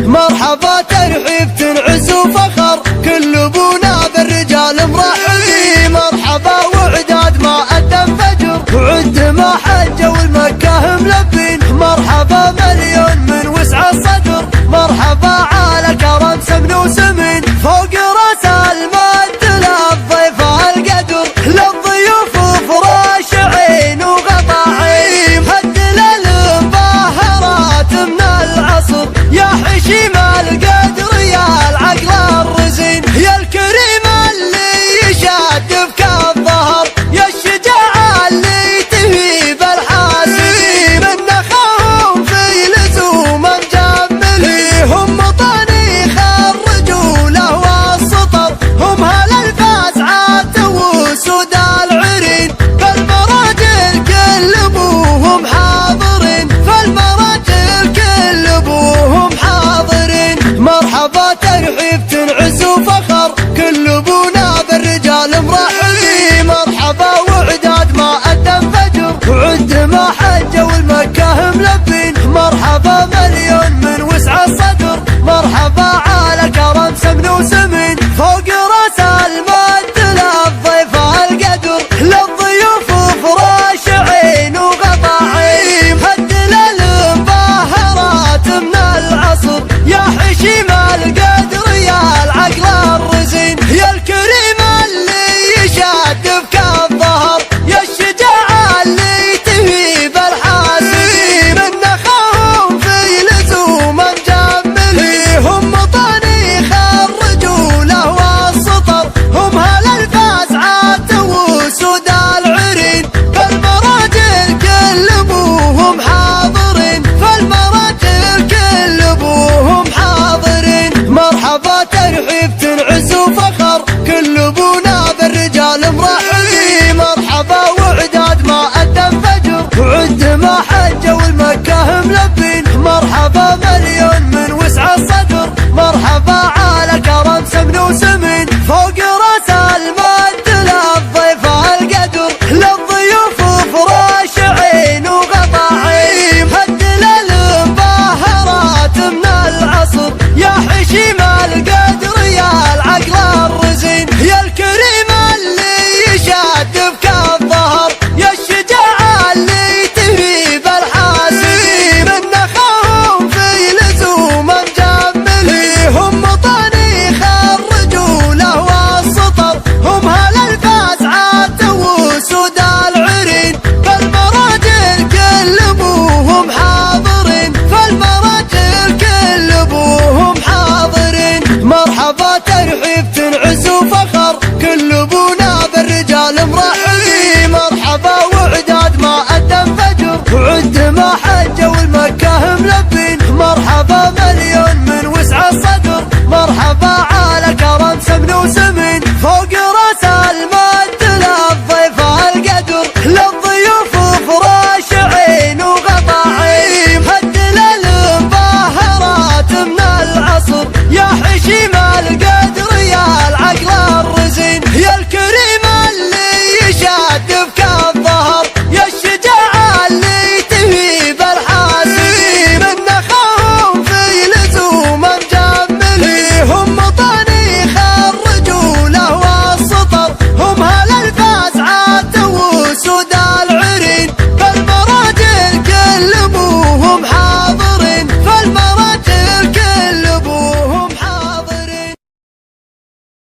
مرحبا ترحيب تنعس وفخر، كل ابونا بالرجال مرحبين. مرحبا وعداد ما أدى فجر، وعد ما حج والمكة ملبين. مرحبا مليون من وسع الصدر، مرحبا على كرم سمن وسمين. فوق راس المد للضيف القدر، للضيوف فراش عين وغطاعين. هد للمباهرات من العصر، يا حشيم القدر يا العقل الرزين. يا الكريم اللي يشاد بك الظهر، يا الشجاع اللي تهيب الحاسدين. من نخاهم في لزوم مجملين، هم طنيخ الرجوله والسطر. هم هل الفاس عاد وسود العرين، فالمراجل كل ابوهم حاضرين. فالمراجل كل ابوهم حاضرين. مرحبا